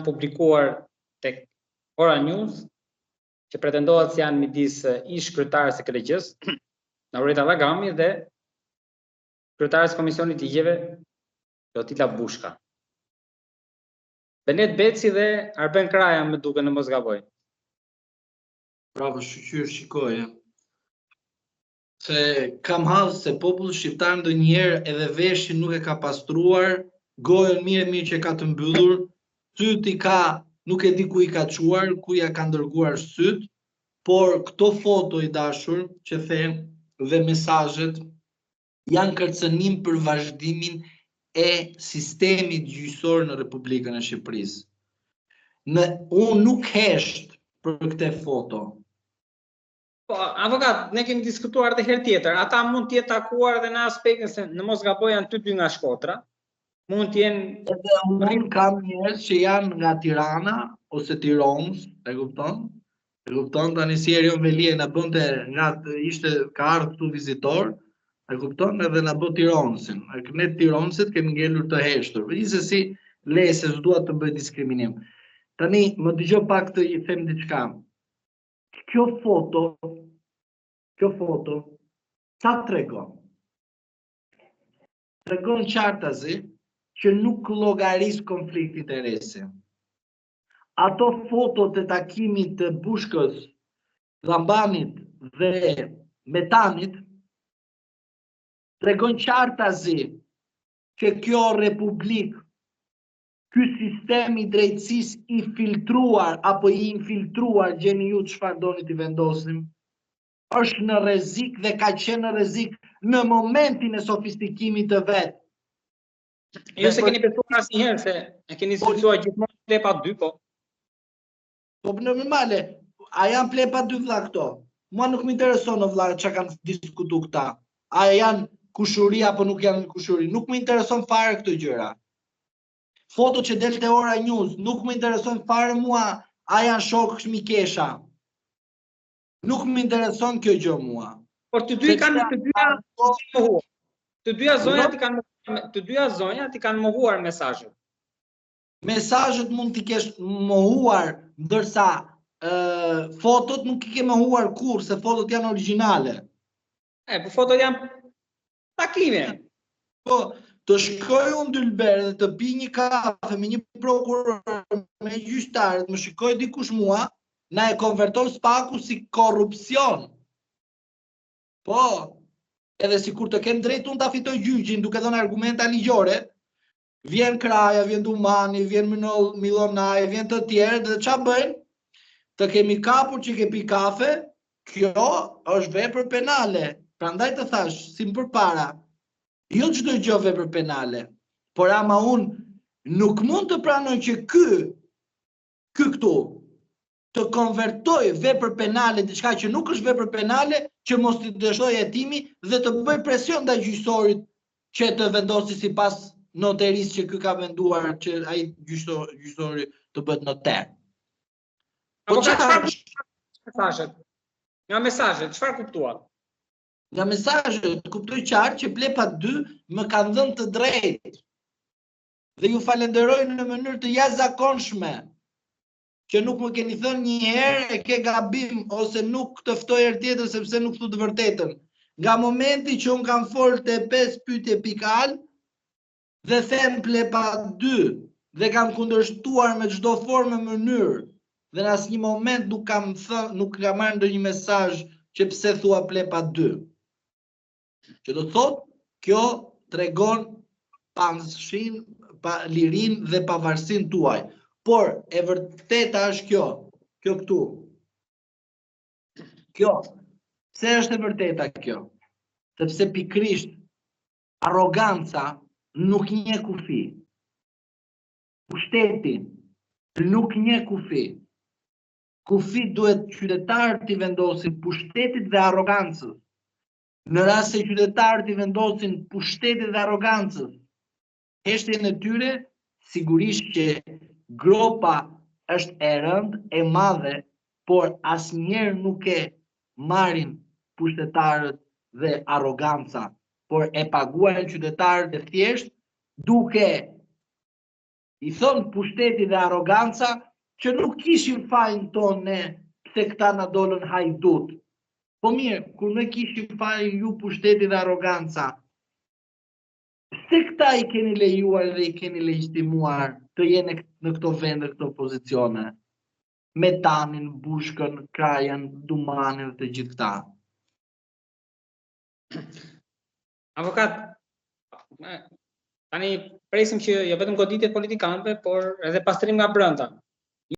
publikuar tek Ora News, që pretendohet se janë midis ish kryetarës së KLQ-s, Naureta Llagami dhe kryetarës Komisionit Ligjeve, Lotila Bushka. Benet Beci dhe Arben Kraja më duke në mos gaboj. Bravo, shqyr, shikoje. Se kam hallë se populli shqiptar ndonjëherë edhe veshin nuk e ka pastruar, gojën mirë që ka të mbyllur, syti ka, nuk e di ku i ka çuar, ku ja ka ndërguar syt, por këto foto i dashur që them dhe mesazhet janë kërcënim për vazhdimin e sistemit gjyqësor në Republikën e Shqipërisë. Unë nuk hesht për këte foto. Po, avokat, ne kemi diskutuar edhe herë tjetër. Ata mund të jetë takuar edhe në aspektin se në mos gaboj janë ty dy nga Shkodra. Mund të jenë edhe unë kam njerëz që janë nga Tirana ose Tiranës, e kupton? E kupton tani si Erion Velie na bënte ishte ka ardhur këtu vizitor, e kupton edhe na bë Tiranësin. Ne Tiranësit kemi ngelur të heshtur. Megjithëse le se s'dua të bëj diskriminim. Tani më dëgjoj pak të i them diçka. Kjo foto, sa tregon? Tregon qartazi që nuk llogaris konflikt interesi. Ato fotot e takimit të Bushkës, Llambanit dhe Metanit tregon qartazi që kjo republikë, ky sistemi i drejtësisë i filtruar apo i infiltruar, gjeni ju çfarë doni t'i vendosim, është në rrezik dhe ka qenë në rrezik në momentin e sofistikimit të vet. Jo se keni besuar asnjëherë se e keni sulmuar gjithmonë plepa 2, po. Po normale, a janë plepa 2 vlla këto? Mua nuk më intereson vlla çka kanë diskutuar këta. A janë kushuri apo nuk janë kushuri? Nuk më intereson fare këto gjëra. Foto që del te Ora News, nuk më intereson fare mua, a janë shokë Mikesha. Nuk më intereson kjo gjë mua. Por të dy kanë të dyja mohuar. Të dyja zonjat i kanë mohuar mesazhet. Mesazhet mund t'i kesh mohuar, ndërsa fotot nuk i ke mohuar kurrë, se fotot janë origjinale. Po fotot janë takime. Po, të shkoj unë Dylber dhe të pi një kafe me një prokuror, me gjyqtarët, më shikoj dikush mua, na e konverton spaku si korrupsion. Po, edhe si kur të kem drejt unë ta fitoj gjyqin duke dhënë argumenta ligjore, vjen Kraja, vjen Dumani, vjen Milonaj, vjen të tjerë, dhe ç'a bëjnë? Të kemi kapur që ke pi kafe, kjo është vepër penale. Prandaj të thash, si më përpara, jo çdo gjë vepër penale, por ama unë nuk mund të pranoj që ky këtu të konvertoj vepër penale diçka që nuk është vepër penale, që mos t'i dështoj hetimi dhe të bëj presion ndaj gjyqësorit që të vendosi sipas noterisë që ky ka venduar që ai gjyqësori të bëhet noter. Po çfarë mesazhet? Nga mesazhet, çfarë kuptuat? Nga mesazhet kuptoj qartë që plepa 2 më kanë dhënë të drejtë. Dhe ju falenderoj në mënyrë të jashtëzakonshme që nuk më keni thënë një herë e ke gabim ose nuk të ftoj herë tjetër sepse nuk thu të vërtetën. Nga momenti që unë kam folë te 5 pyetje pikal dhe them plepa 2 dhe kam kundërshtuar me çdo formë mënyrë dhe në asnjë moment nuk kam marrë ndonjë mesazh që pse thua plepa 2. Që do të thotë, kjo tregon lirin dhe pavarësinë tuaj. Por e vërteta është kjo këtu. Kjo, pse është e vërteta kjo? Sepse pikrisht arroganca nuk njeh kufi. Pushteti nuk njeh kufi. Kufi duhet qytetarët t'i vendosin pushtetit dhe arrogancës. Në rast se qytetarët i vendosin pushtetit dhe arrogancës, heshtjen e tyre, sigurisht që gropa është e rëndë, e madhe, por asnjëherë nuk e marrin pushtetarët dhe arroganca, por e paguajnë qytetarët e thjesht duke I thonë pushteti dhe aroganca që nuk kishim fajin tonë ne se këta na dolën hajdut. Po mirë, kur ne kishim fajin ju pushteti dhe aroganca, se këta i keni lejuar dhe i keni legjitimuar të jenë në këto vende, këto pozicione. Metanin, Bushkën, Krajan, Dumanin dhe të gjithë këta. Avokat, tani presim që jo vetëm goditjet politikanëve, por edhe pastrim nga brenda.